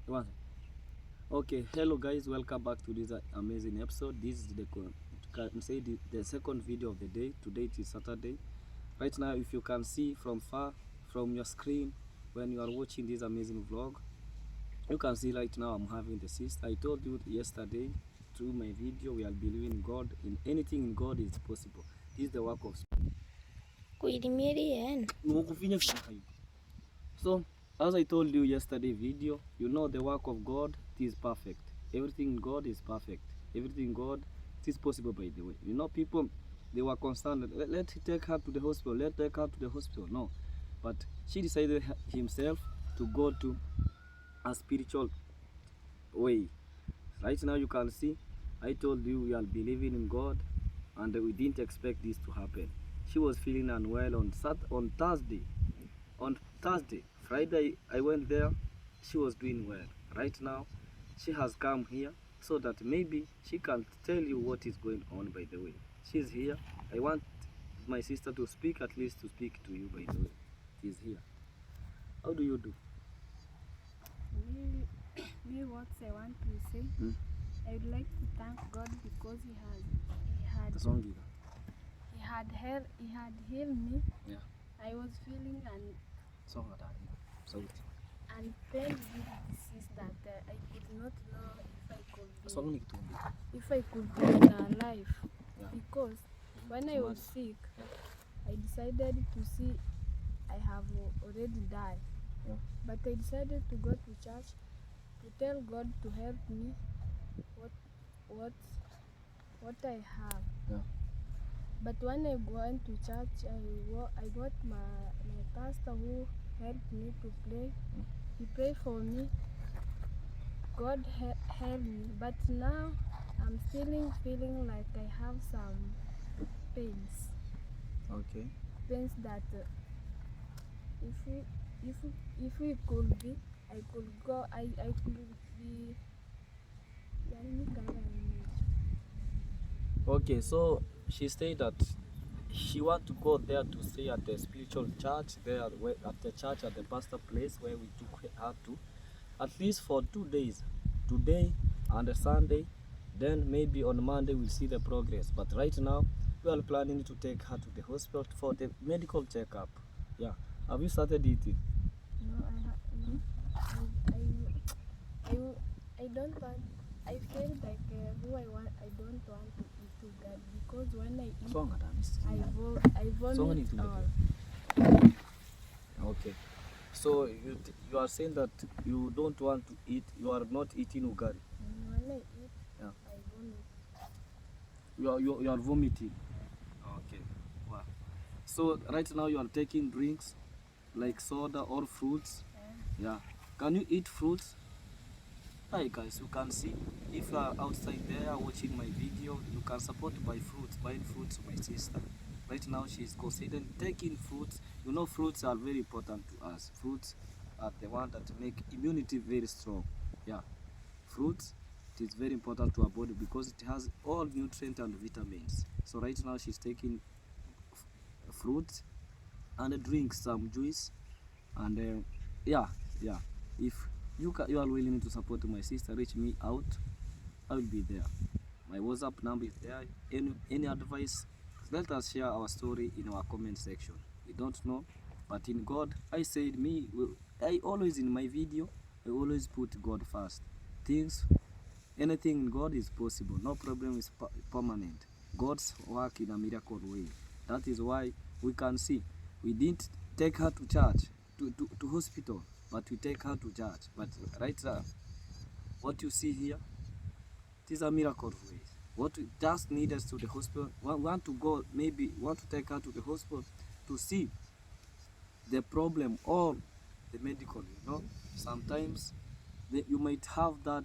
One. Okay, hello guys, welcome back to this amazing episode. This is the second video of the day. Today it is Saturday. Right now, if you can see from far from your screen when you are watching this amazing vlog, you can see right now I'm having the cyst. I told you yesterday through my video we are believing in God. In anything in God is possible. This is the work of. So, as I told you yesterday video, you know the work of God is perfect. Everything in God is perfect. Everything in God is possible, by the way. You know, people, they were concerned, let take her to the hospital, let take her to the hospital. No. But she decided himself to go to a spiritual way. Right now you can see, I told you we are believing in God and we didn't expect this to happen. She was feeling unwell on Thursday. On Thursday, Friday, I went there. She was doing well. Right now, she has come here so that maybe she can tell you what is going on, by the way. She's here. I want my sister to speak, at least to speak to you, by the way. She's here. How do you do? Me, what I want to say, I would like to thank God because He had healed me. Yeah. I was feeling an pain with disease that I could not know if I could be alive. Yeah. Because when I was sick, I decided to see I have already died. Yeah. But I decided to go to church to tell God to help me what I have. Yeah. But when I went to church, I got my pastor who helped me to pray. He prayed for me. God helped me. But now I'm still feeling like I have some pains. Okay. Pains that if we could be, I could go. I could be. Okay, so she said that she want to go there to stay at the spiritual church there at the church at the pastor place where we took her to, at least for 2 days, today and Sunday. Then maybe on Monday we'll see the progress. But right now we are planning to take her to the hospital for the medical checkup. Yeah. Have you started eating? No, I don't want. I feel like who I want. I don't want to eat too bad because when I eat, I vomit all. Okay. So you are saying that you don't want to eat. You are not eating ugali. When I eat, Yeah. I vomit. You are vomiting. Okay. Wow. So right now you are taking drinks like soda or fruits. Yeah. Can you eat fruits? Hi guys, you can see if you are outside there watching my video, you can support by fruits, buying fruits to my sister. Right now she is considering taking fruits. You know fruits are very important to us. Fruits are the one that make immunity very strong. Yeah. Fruits, it is very important to our body because it has all nutrients and vitamins. So right now she's taking fruits and drink some juice and yeah. If you are willing to support my sister, reach me out. I will be there. My WhatsApp number is there. Any advice, let us share our story in our comment section. We don't know, but in God, I said I always in my video, I always put God first. Anything in God is possible. No problem is permanent. God's work in a miracle way. That is why we can see. We didn't take her to church, to hospital, but we take her to church. But right now, what you see here, it is a miracle way. What we just need us to the hospital. Want to go, maybe want to take her to the hospital to see the problem or the medical. You know, sometimes you might have that.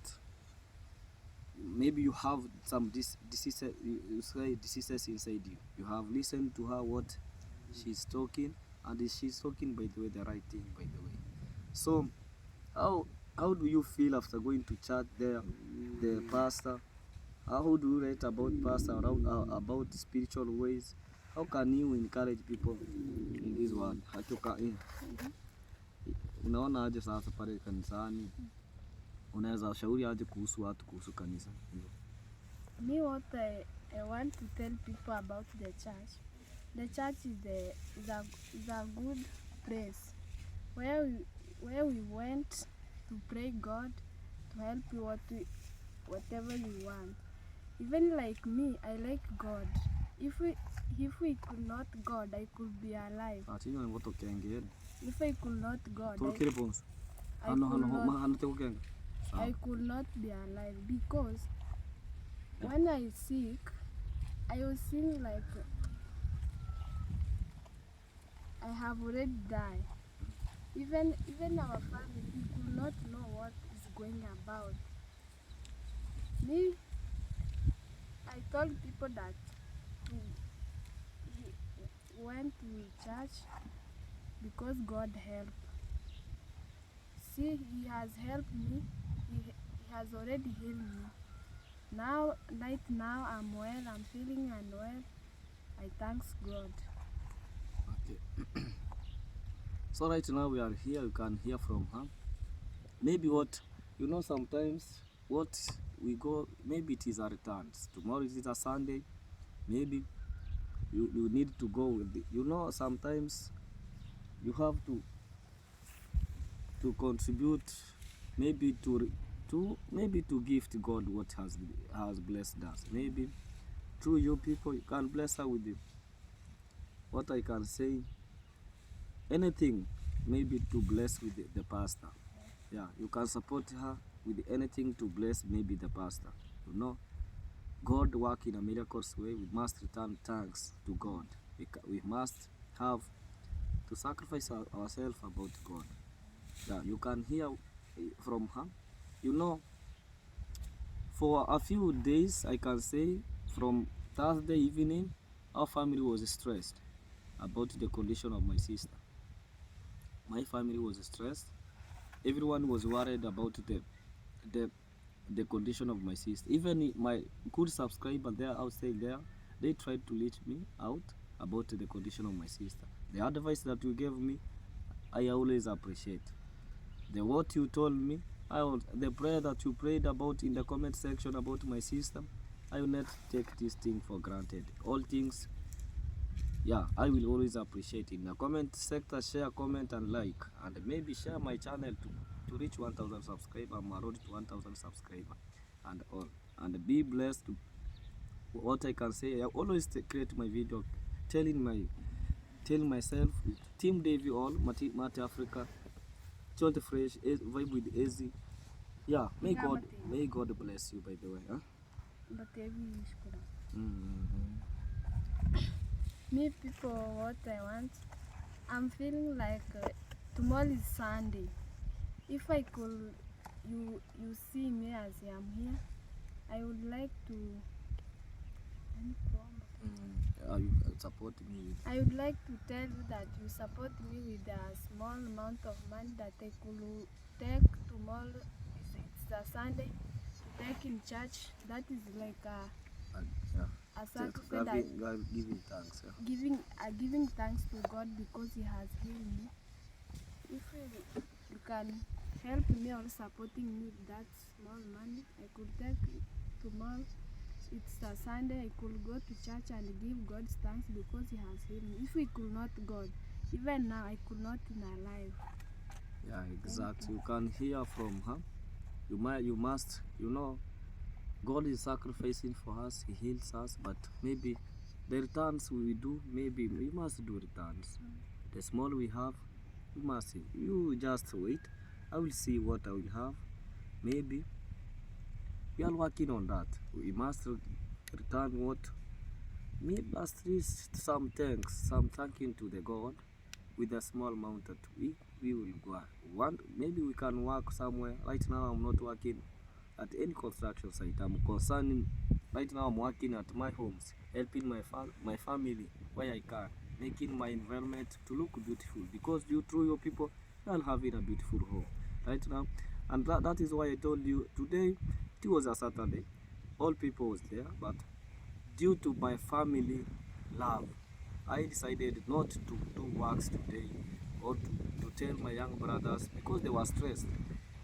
Maybe you have some diseases, diseases inside you. You have listened to her what she's talking, and she's talking, by the way, the right thing, by the way. So how do you feel after going to church there, the pastor? How do you rate about pastor, about spiritual ways? How can you encourage people in this world? Unaona aje sasa pale kanisani? unaweza shauri aje kuhusu watu kuhusu kanisa? Me, what I want to tell people about the church. The church is a good place where we went to pray God to help you whatever you want. Even like me, I like God. If we could not God, I could be alive. Atinyo ni voto kengere. If I could not God, Tolkire ponso. I could not be alive because when I sick, I was seeing like I have already died. Even our family, we could not know what is going about. Me, I told people that we went to church because God helped. See, He has helped me. He has already healed me. Now, right now, I'm well. I'm feeling unwell. I thanks God. Okay. So right now we are here. You can hear from her. Maybe what sometimes what we go. Maybe it is a returns. Tomorrow it is a Sunday. Maybe you need to go with it. Sometimes you have to contribute. Maybe to give to God what has blessed us. Maybe through you people, you can bless her with it. What I can say, anything, maybe to bless with the pastor. Yeah, you can support her with anything to bless maybe the pastor. God work in a miracles way. We must return thanks to God. We must have to sacrifice ourselves about God. Yeah, you can hear from her. For a few days, I can say from Thursday evening, our family was stressed about the condition of my sister. My family was stressed. Everyone was worried about the condition of my sister. Even my good subscriber there outside there, they tried to reach me out about the condition of my sister. The advice that you gave me, I always appreciate. What you told me, the prayer that you prayed about in the comment section about my sister, I will not take this thing for granted. All things, yeah, I will always appreciate it. In the comment sector, share, comment, and like, and maybe share my channel to reach 1,000 subscribers. I'm road to 1,000 subscribers, and all. And be blessed. What I can say, I always create my video telling myself, Team Davy all, Mate Africa, Cholte Fresh, Vibe with Easy. Yeah, may God bless you, by the way. Huh? Me, people, what I want, I'm feeling like tomorrow is Sunday. If I could, you see me as I am here, I would like to. You support me. I would like to tell you that you support me with a small amount of money that I could take tomorrow. It's a Sunday. To take in church. That is like a sacrifice. Giving thanks. Yeah. Giving thanks to God because He has healed me. If you can help me or supporting me with that small money, I could take tomorrow. It's a Sunday. I could go to church and give God thanks because He has healed me. If we could not God, even now I could not in our life. Yeah, exactly. You can hear from her. You must, God is sacrificing for us. He heals us, but maybe the returns we do, maybe we must do returns. The small we have, we must. You just wait. I will see what I will have. Maybe we are working on that. We must return what. Maybe at least some thanks, some thanking to the God with a small amount that we will go. Maybe we can work somewhere. Right now I'm not working at any construction site. I'm concerning. Right now I'm working at my homes, helping my family where I can, making my environment to look beautiful. Because through your people, you are having a beautiful home right now, and that is why I told you today. It was a Saturday. All people was there, but due to my family love, I decided not to do works today or to tell my young brothers because they were stressed.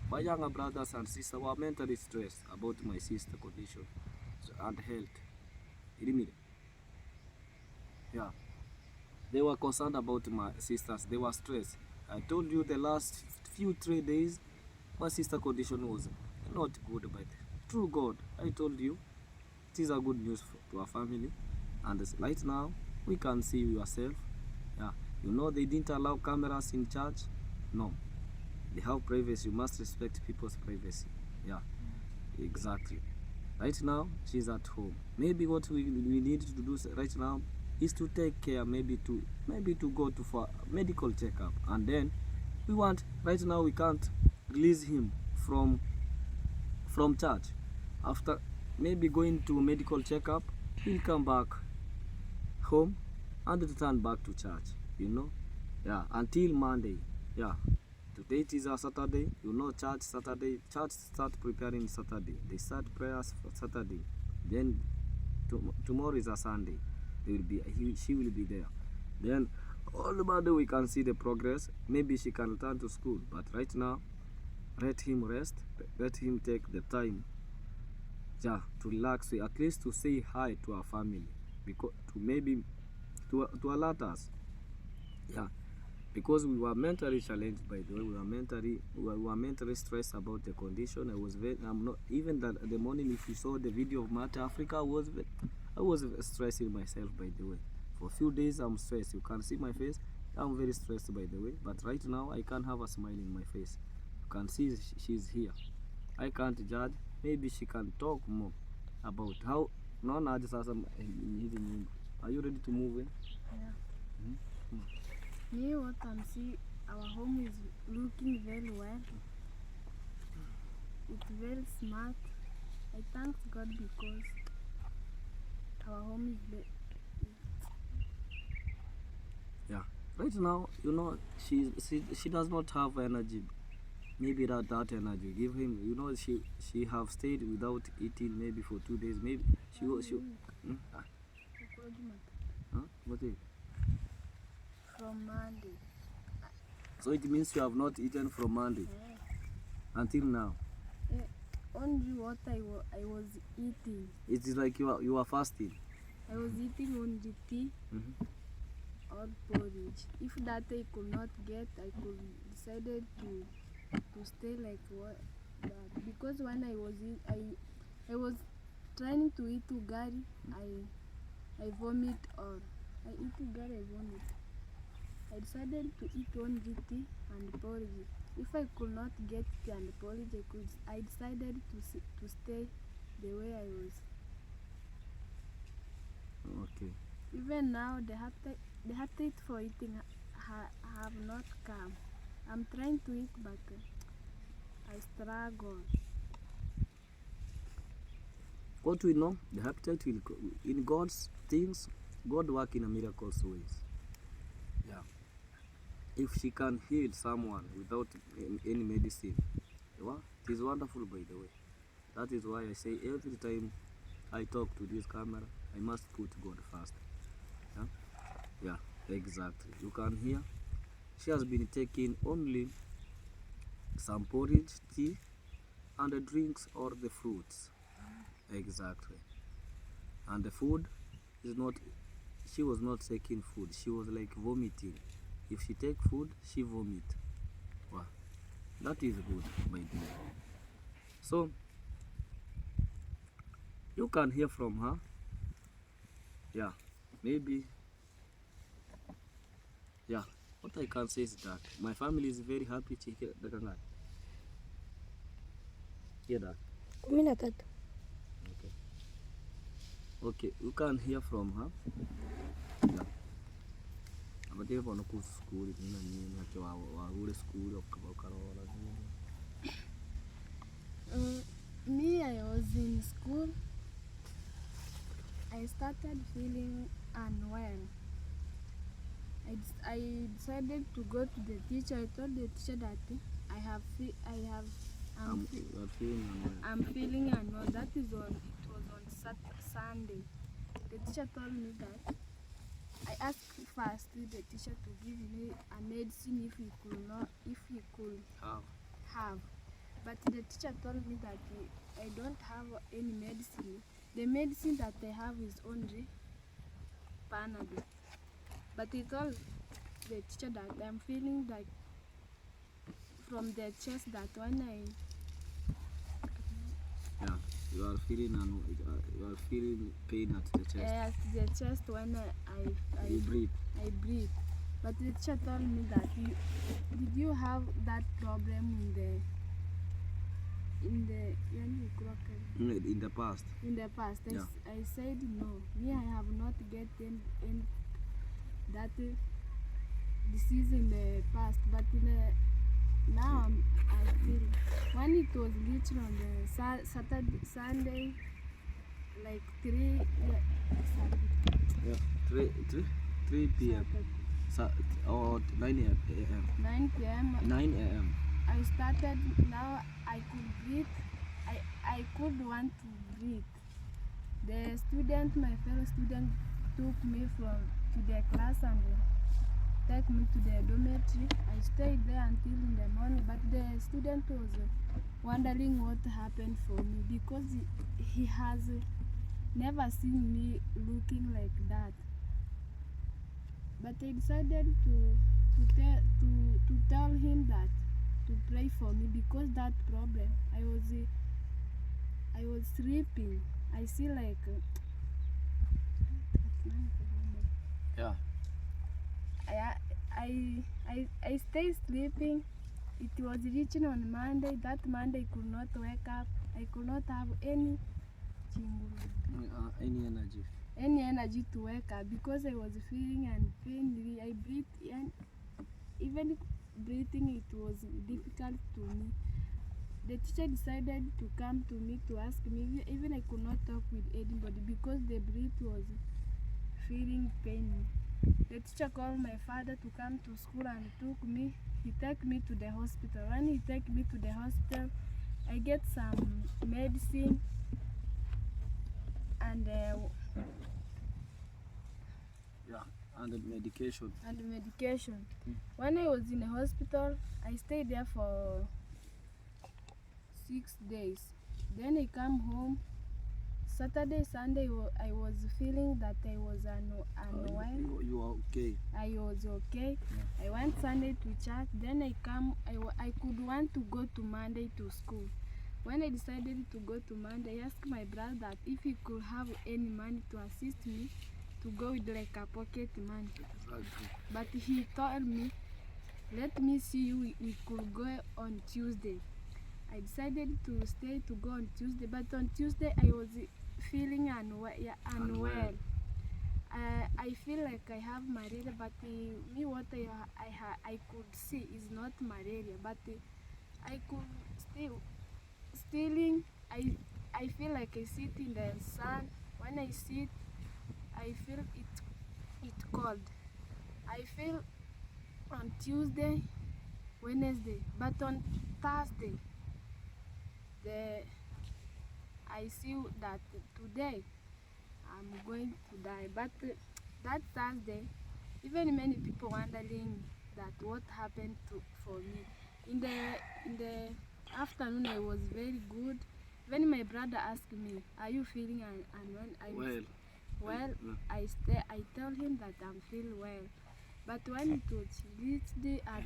My younger brothers and sisters were mentally stressed about my sister condition and health. You mean? Yeah. They were concerned about my sisters. They were stressed. I told you the last few 3 days, my sister condition was not good. But through God, I told you, it is a good news to our family. And right now, we can see yourself. Yeah. You know they didn't allow cameras in church. No. They have privacy. You must respect people's privacy. Yeah. Exactly. Right now, she's at home. Maybe what we need to do right now is to take care, maybe to go to for medical checkup, and then we want. Right now, we can't release him from church. After maybe going to medical checkup, he'll come back home and return back to church. You know, yeah. Until Monday, yeah. Today it is a Saturday, you know, church Saturday. Church start preparing Saturday. They start prayers for Saturday. Then tomorrow is a Sunday. She will be there. Then all the Monday we can see the progress. Maybe she can return to school. But right now, let him rest. Let him take the time, yeah, to relax. At least to say hi to our family, because to maybe to alert us. Yeah. Because we were mentally challenged, by the way. We were mentally stressed about the condition. I'm not even that the morning. If you saw the video of Mata Africa, I was stressing myself, by the way. For a few days I'm stressed. You can see my face. I'm very stressed, by the way. But right now I can't have a smile in my face. You can see she's here. I can't judge. Maybe she can talk more about how. No, no, just as are you ready to move in? Yeah. Mm-hmm. Me, what I'm seeing, our home is looking very well. It's very smart. I thank God because our home is very. Yeah. Right now, you know, she does not have energy. Maybe that energy give him. You know, she have stayed without eating maybe for 2 days. Maybe she. Hmm? Huh? What is it? From Monday. So it means you have not eaten from Monday until now. Only what I was eating. It is like you are fasting. I was eating only tea or porridge. If that I could not get, I could decided to stay like what that, because when I was trying to eat ugali, I vomit, or I eat ugali, I vomit. I decided to eat only tea and porridge. If I could not get tea and porridge, I decided to stay the way I was. Okay. Even now, the appetite for eating have not come. I'm trying to eat, but I struggle. What we know, the appetite will go in God's things. God work in a miraculous ways. Yeah. If she can heal someone without any medicine, well, it is wonderful, by the way. That is why I say every time I talk to this camera, I must put God first. Yeah, yeah, exactly. You can hear she has been taking only some porridge, tea, and the drinks or the fruits. Exactly. And the food is not. She was not taking food. She was like vomiting. If she take food, she vomit. Wow, that is good, by the way. So you can hear from her. Yeah, maybe. Yeah, what I can say is that my family is very happy to hear that. Hear that. 13. Okay. Okay, you can hear from her. Yeah. Abate bono ku school na ke wa ule school okarola. Me, I was in school. I started feeling unwell. I decided to go to the teacher. I told the teacher that I'm feeling unwell. That is on. It was on Sunday. The teacher told me that. I asked first the teacher to give me a medicine if he could have. But the teacher told me that I don't have any medicine. The medicine that I have is only Panadol. But he told the teacher that I'm feeling like from the chest that when Yeah, you are feeling pain at the chest. when You breathe. I breathe. But the teacher told me that did you have that problem in the In the past. in the past? Yeah. I said no. Me, I have not gotten in that disease in the past, but now I feel when it was literally on the Saturday, Sunday, like 3 Yeah. 3 p.m. Or 9 a.m. 9 p.m. 9 a.m. I started. Now I could breathe. I could want to breathe. The student, my fellow student, took me to the class and take me to the dormitory. I stayed there until in the morning, but the student was wondering what happened for me because he has never seen me looking like that. But I decided to tell him that to pray for me because that problem I was sleeping. I see like Yeah. I stay sleeping. It was reaching on Monday. That Monday I could not wake up. I could not have any energy to wake up because I was feeling and pain. I breathed and even breathing it was difficult to me. The teacher decided to come to me to ask me. Even I could not talk with anybody because the breath was feeling pain. The teacher called my father to come to school and took me. He took me to the hospital. When he took me to the hospital, I get some medicine and And the medication. When I was in the hospital, I stayed there for 6 days. Then I come home. Saturday, Sunday, I was feeling that I was unwell. You are okay. I was okay. Yeah. I went Sunday to church. Then I could want to go to Monday to school. When I decided to go to Monday, I asked my brother that if he could have any money to assist me to go with like a pocket money. But he told me, let me see you, we could go on Tuesday. I decided to stay to go on Tuesday, but on Tuesday I was feeling unwell. I feel like I have malaria, but me what I could see is not malaria, but I could stealing. I feel like I sit in the sun. When I sit, I feel it cold. I feel on Tuesday, Wednesday, but on Thursday, I see that today I'm going to die. But that Thursday, even many people wondering that what happened for me. In the afternoon, I was very good. When my brother asked me, "Are you feeling?" and when I tell him that I'm feeling well. But when it was reached at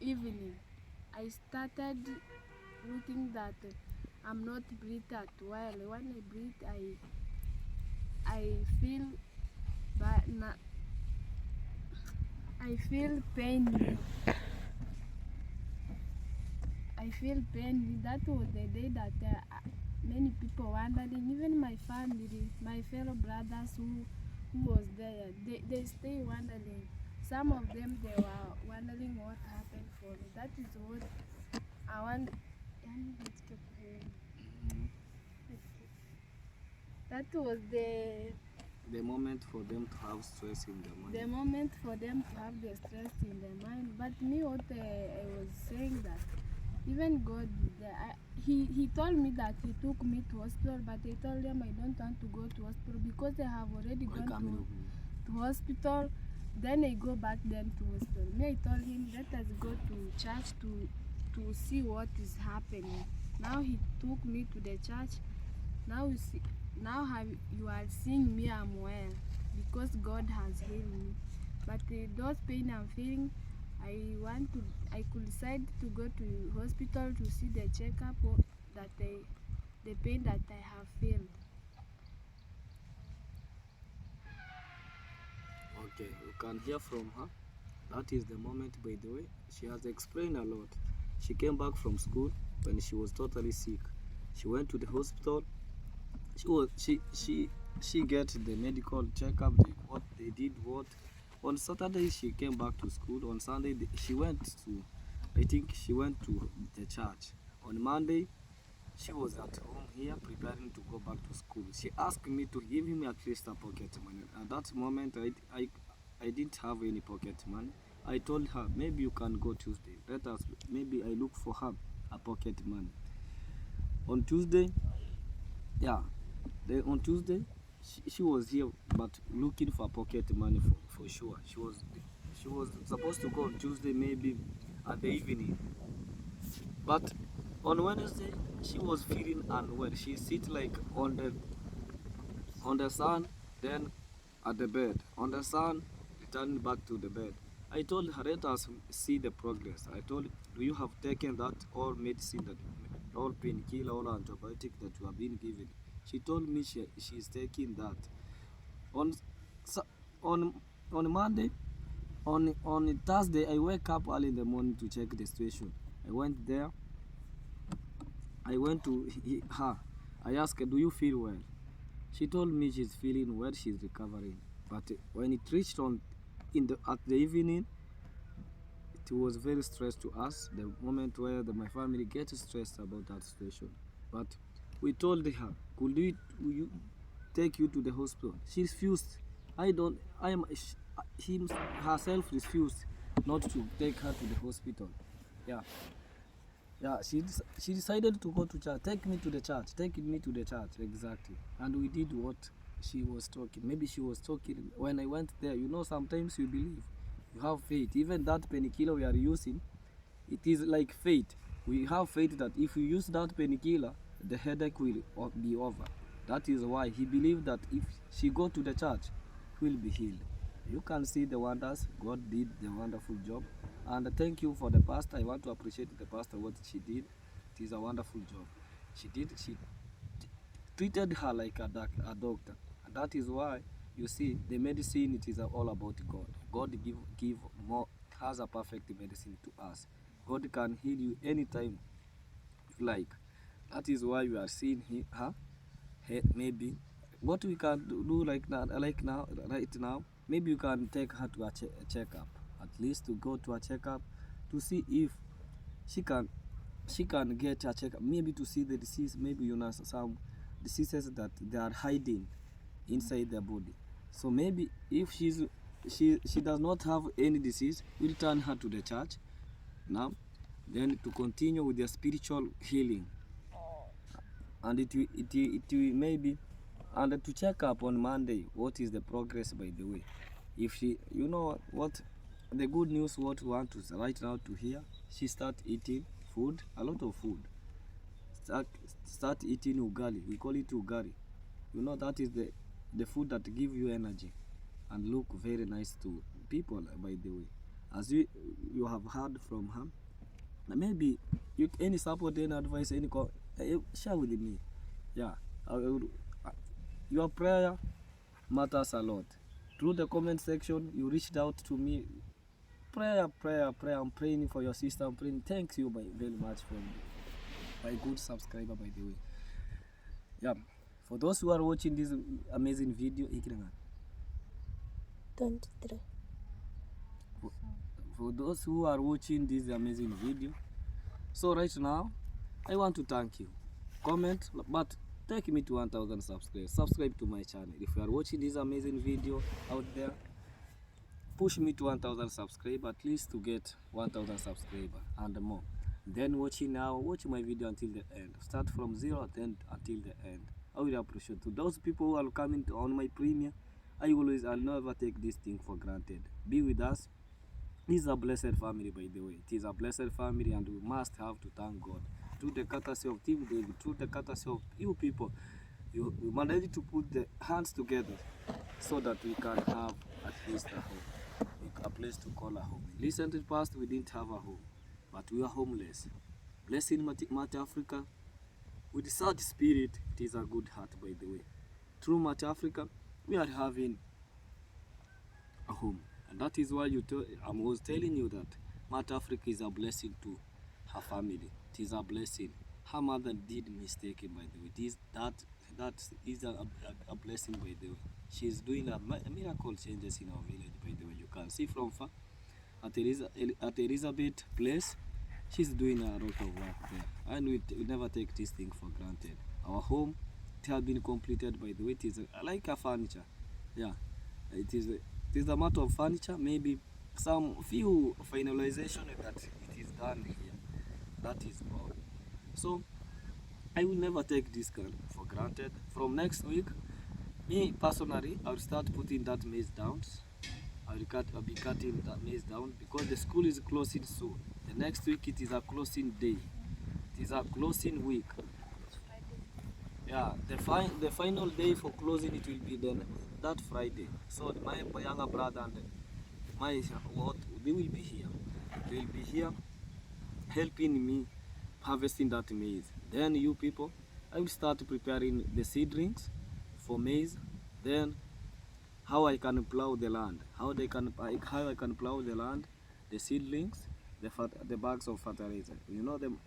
evening, I started looking that I'm not breathing that well. When I breathe, I feel I feel pain. I feel pain. That was the day that many people wondering, even my family, my fellow brothers who was there, they stay wondering. Some of them, they were wondering what happened for me. That is what I want. That was the moment for them to have stress in their mind. The moment for them to have the stress in their mind. But me, what I was saying that even God, he told me that he took me to hospital, but I told them I don't want to go to hospital because I have already gone to hospital. Then I go back then to hospital. Me, I told him let us go to church to to see what is happening. Now he took me to the church. Now you are seeing me, I'm well because God has healed me. But those pain I'm feeling, I could decide to go to hospital to see the checkup that the pain that I have felt. Okay, you can hear from her. That is the moment, by the way. She has explained a lot. She came back from school when she was totally sick. She went to the hospital. She get the medical checkup. What they did, what on Saturday she came back to school. On Sunday she went to, I think she went to the church. On Monday she was at home here preparing to go back to school. She asked me to give him at least a pocket money. At that moment, I didn't have any pocket money. I told her, maybe you can go Tuesday. Let us, maybe I look for her a pocket money. On Tuesday, yeah, on Tuesday, she was here, but looking for pocket money for sure. She was supposed to go on Tuesday, maybe at the evening. But on Wednesday, she was feeling unwell. She sit like on the sun, then at the bed. On the sun, returning back to the bed. I told her, let us see the progress. I told, do you have taken that all medicine, that all painkiller, all antibiotic that you have been given? She told me she is taking that. On Sa- on on Monday, on Thursday, I wake up early in the morning to check the situation. I went there. I went to her. I asked her, do you feel well? She told me she's feeling well, she's recovering. But when it reached at the evening, it was very stressed to us. The moment where my family gets stressed about that situation. But we told her, could we take you to the hospital? She refused. I am, she herself refused not to take her to the hospital. Yeah. Yeah, she decided to go to church. Take me to the church. Take me to the church, exactly. And we did what she was talking. Maybe she was talking when I went there. You know, sometimes you believe, you have faith. Even that painkiller we are using, it is like faith. We have faith that if we use that painkiller, the headache will be over. That is why he believed that if she go to the church, he will be healed. You can see the wonders. God did the wonderful job. And thank you for the pastor. I want to appreciate the pastor, what she did. It is a wonderful job. She treated her like a doctor. And that is why, you see, the medicine, it is all about God. God give more, has a perfect medicine to us. God can heal you anytime you like. That is why we are seeing her. Maybe what we can do right now, maybe you can take her to a checkup, at least to go to a checkup to see if she can get a checkup, maybe to see the disease. Maybe you know some diseases that they are hiding inside their body. So maybe if she does not have any disease, we'll turn her to the church now, then to continue with their spiritual healing. And it will maybe, and to check up on Monday what is the progress, by the way. If she, you know what, the good news what we want to right now to hear, she start eating food, a lot of food. Start eating ugali. We call it ugali. You know, that is the food that give you energy and look very nice to people, by the way. As you have heard from her, maybe any support, any advice, share with me. Yeah, your prayer matters a lot. Through the comment section, you reached out to me. Prayer. I'm praying for your sister. I'm praying. Thanks you very much for my good subscriber, by the way. Yeah, for those who are watching this amazing video, 23. for those who are watching this amazing video, so right now, I want to thank you. Comment, but take me to 1,000 subscribers. Subscribe to my channel. If you are watching this amazing video out there, push me to 1,000 subscribers, at least to get 1,000 subscribers and more. Then watching now, watch my video until the end. Start from 0 then until the end. I will appreciate to those people who are coming on my premiere. I'll never take this thing for granted. Be with us. This is a blessed family, by the way. It is a blessed family, and we must have to thank God. Through the courtesy of Team David, through the courtesy of you people, we managed to put the hands together so that we can have at least a home, a place to call a home. In recent past, we didn't have a home, but we are homeless. Blessing Mata Africa, with such spirit, it is a good heart, by the way. Through Mata Africa, we are having a home. And that is why I was telling you that Mata Africa is a blessing to her family. It is a blessing. Her mother did mistaken, by the way. That is a blessing, by the way. She is doing a miracle changes in our village, by the way. You can see from far at Elizabeth Place. She's doing a lot of work there, and we never take this thing for granted. Our home, it has been completed, by the way. It is like a furniture. Yeah, it is a matter of furniture. Maybe some few finalization that it is done here. That is all. So I will never take this for granted. From next week, me personally, I'll start putting that maize down. I'll be cutting that maize down because the school is closing soon. The next week it is a closing day. It is a closing week. Yeah, the final day for closing it will be then that Friday. So my younger brother and my what they will be here. They will be here helping me harvesting that maize. Then you people, I will start preparing the seedlings for maize. Then how I can plow the land, how I can plow the land, the seedlings, the bags of fertilizer. You know them.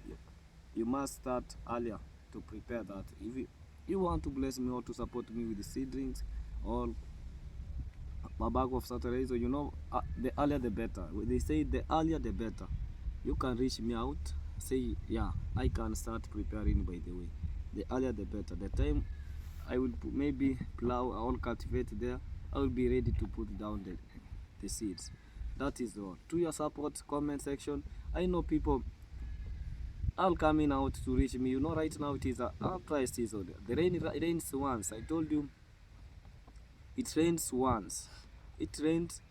You must start earlier to prepare that. If you want to bless me or to support me with the seedlings or a bag of fertilizer, you know, the earlier the better. They say the earlier the better. You can reach me out, say, yeah, I can start preparing, by the way. The earlier the better. The time I will maybe plow or cultivate there, I will be ready to put down the seeds. That is all. To your support, comment section. I know people are coming out to reach me. You know, right now it is a dry season. The rain rains once. I told you, it rains once. It rains.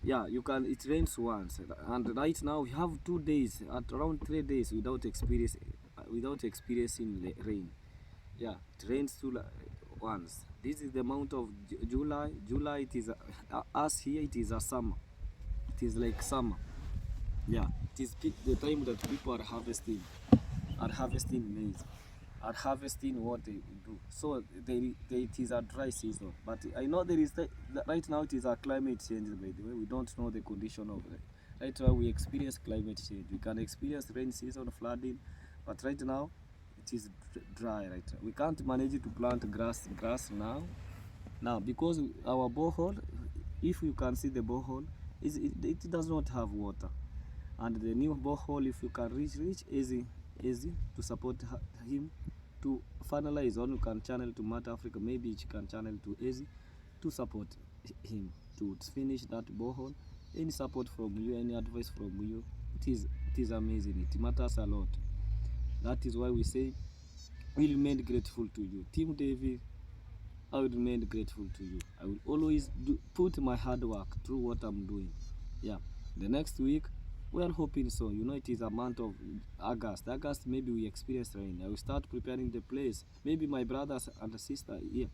Yeah, you can. It rains once, and right now we have 2 days, at around 3 days without experiencing rain. Yeah, it rains once. This is the month of July. July, it is us here. It is a summer. It is like summer. Yeah, it is the time that people are harvesting maize, are harvesting what they do. So it is a dry season. But I know there is right now it is a climate change. By the way, we don't know the condition of it. Right now we experience climate change. We can experience rain season, flooding, but right now it is dry. Right now we can't manage to plant grass now because our borehole, if you can see the borehole, it does not have water, and the new borehole, if you can reach easy to support him to finalize, or you can channel to Mata Africa, maybe you can channel to easy to support him to finish that borehole. Any support from you, any advice from you, it is amazing. It matters a lot. That is why we say we remain grateful to you, Team David. I will remain grateful to you. I will always put my hard work through what I'm doing. Yeah, the next week we are hoping so. You know, it is a month of August. Maybe we experience rain. I will start preparing the place. Maybe my brothers and sister here,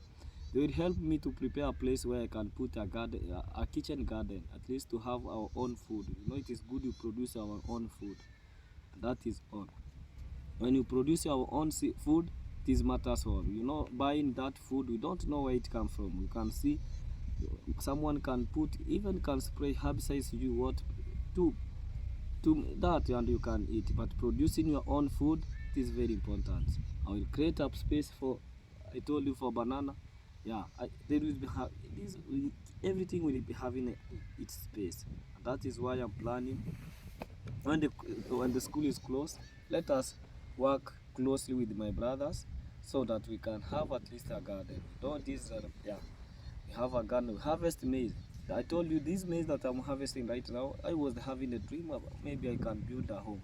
they will help me to prepare a place where I can put a garden, a kitchen garden, at least to have our own food. You know, it is good to produce our own food. That is all. When you produce your own food, this matters all. You know, buying that food, we don't know where it comes from. You can see someone can spray herbicides you what to that, and you can eat. But producing your own food, it is very important. I will create up space for, I told you, for banana. Yeah, there will be everything will be having its space. And that is why I'm planning when the school is closed, let us work closely with my brothers so that we can have at least a garden. Don't this yeah, we have a garden. We harvest maize. I told you this maize that I'm harvesting right now, I was having a dream about maybe I can build a home.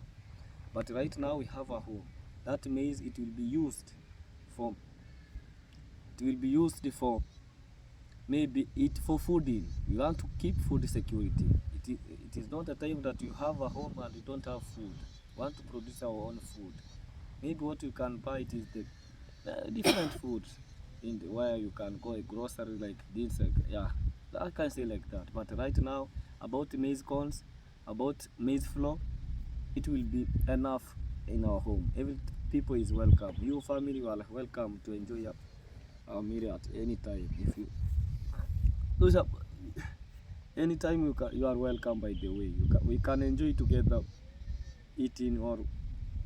But right now we have a home. That maize, it will be used for maybe for fooding. We want to keep food security. it is not a time that you have a home and you don't have food. Want to produce our own food. Maybe what you can buy it is the different foods in the, where you can go a grocery like this, like, yeah, I can say like that. But right now, about maize corns, about maize flour, it will be enough in our home. Every people is welcome. Your family you are welcome to enjoy our meal at any time. If you those are anytime you are welcome. By the way, we can enjoy together, eating or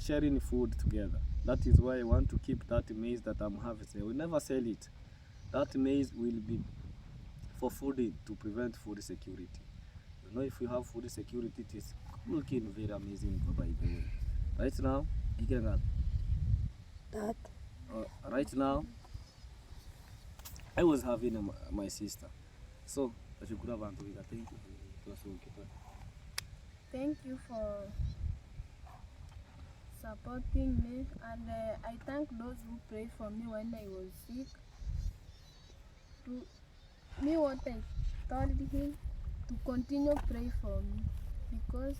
sharing food together. That is why I want to keep that maize that I'm harvesting. I will never sell it. That maize will be for food to prevent food security. You know, if you have food security, it is looking very amazing. By the way, right now, That right now, I was having my sister. So, thank you. Thank you for supporting me, and I thank those who prayed for me when I was sick. To me, what I told him to continue pray for me, because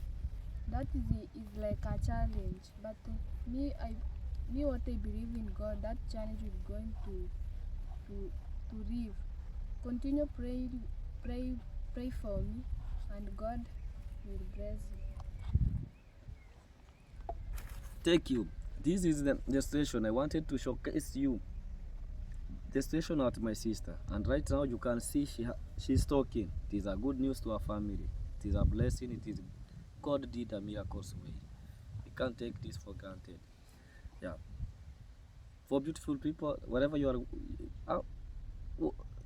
that is like a challenge. But me what I believe in God, that challenge is going to live. Continue pray for me, and God will bless you. Thank you. This is the station. I wanted to showcase you the station at my sister, and right now you can see she's talking. It is a good news to our family. It is a blessing. It is God did a miracles way. We can't take this for granted. Yeah. For beautiful people, wherever you are,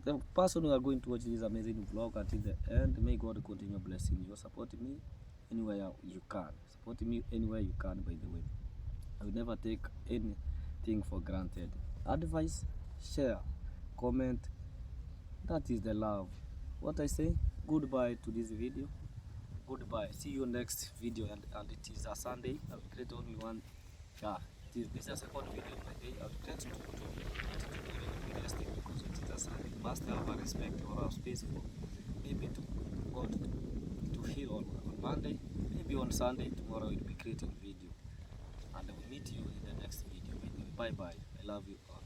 the person who are going to watch this amazing vlog until the end, may God continue blessing you. Support me anywhere you can. Support me anywhere you can. By the way, I will never take anything for granted. Advice, share, comment. That is the love. What I say, goodbye to this video. Goodbye. See you next video, and it is a Sunday. I will create only one. Yeah, this is a second video of my day. I will create to because it is a Sunday. We must have a respect or a space for maybe to God to heal on Monday. Maybe on Sunday tomorrow we'll be creating video, and I will meet you in the next video. Bye bye. I love you all.